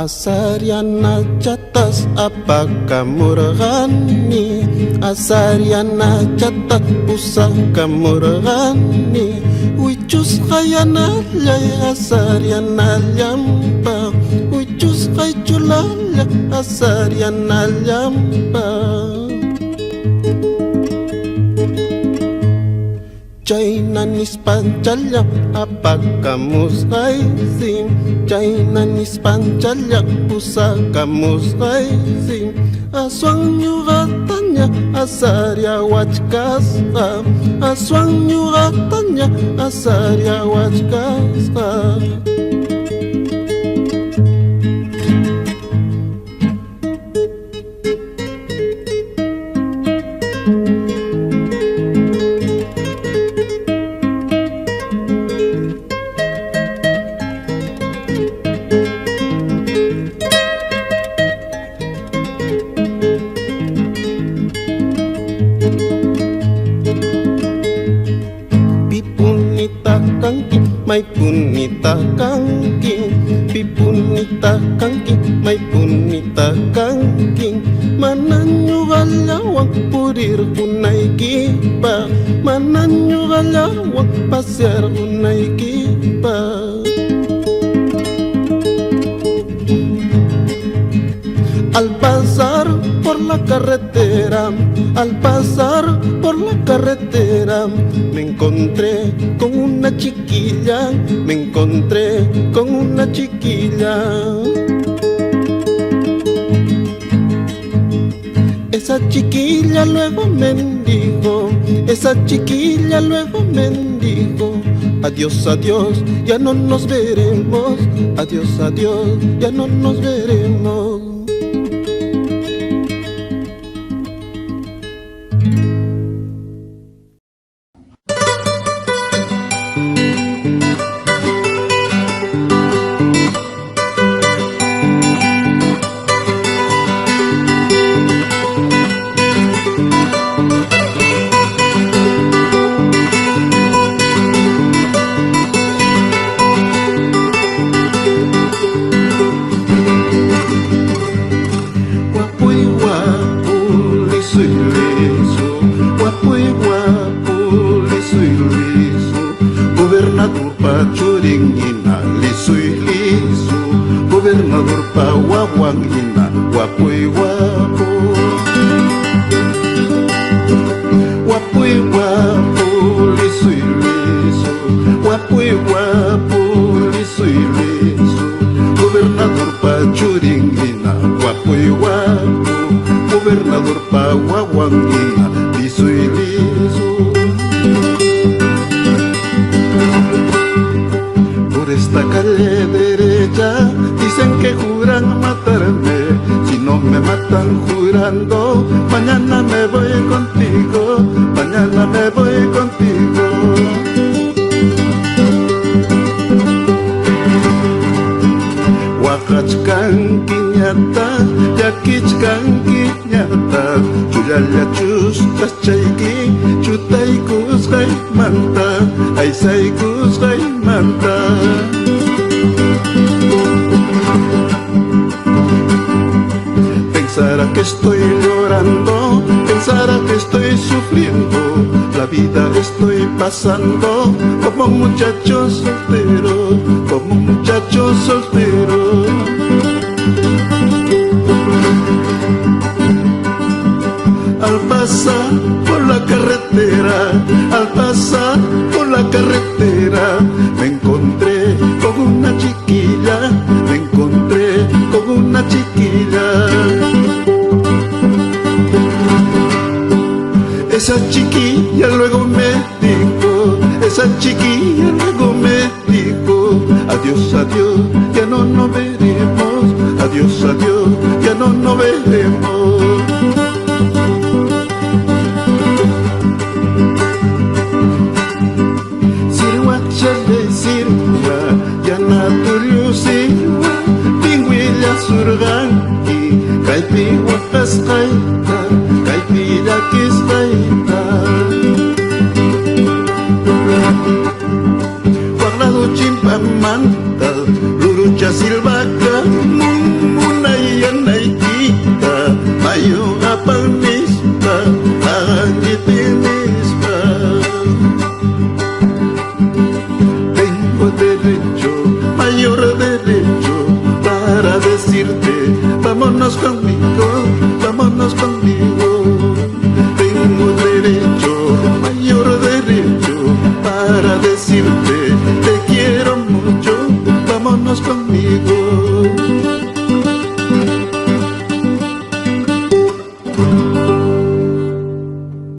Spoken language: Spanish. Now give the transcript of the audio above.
Asariana chatas apaka murgani, Asariana chatas pusaka murgani, Wichus hayana lay Asariana lampa, Wichus hay chulala Asariana lampa. Chayna nispanchalya apakamusqaysim, Chayna nispanchalya pusakamusqaysim, Aswan ñuqataña asariawachkasqa, Aswan ñuqataña asariawachkasqa. May punita kangking, pipunita kangking, may punita kangking. Mananyo galawang purir unay kipa, Mananyo galawang pasyar unay kipa. Al pasar por la carretera, al pasar por la carretera, me encontré con una chiquilla, me encontré con una chiquilla. Esa chiquilla luego me dijo, esa chiquilla luego me dijo, adiós, adiós, ya no nos veremos, adiós, adiós, ya no nos veremos. Gobernador pa Churingina, liso y liso, gobernador pa Wawanguina, guapo y guapo. Guapo y guapo, liso y liso, guapo y guapo, liso y liso, gobernador pa Churingina, guapo y guapo, gobernador pa Wawanguina, liso y liso. Esta calle derecha dicen que juran matarme, si no me matan jurando, mañana me voy contigo, mañana me voy contigo. Huacachcan quiñata, yaquichcan quiñata, chuyalla chustas chayki, chutaykus manta, aysaykus manta. Pensará que estoy llorando, pensará que estoy sufriendo, la vida estoy pasando como un muchacho soltero, como un muchacho soltero. Al pasar por la carretera, al pasar por la carretera, me encontré con una chiquilla, me encontré con una chiquilla. Esa chiquilla luego me dijo, esa chiquilla luego me dijo, adiós, adiós, ya no nos veremos, adiós, adiós, ya no nos veremos. Sirwa chale sirwa, ya natulio sirwa, pingüilla surganki, kaipi wakas kaita, kaipi yakis kaita. Guardado chimpamanta, lurucha silva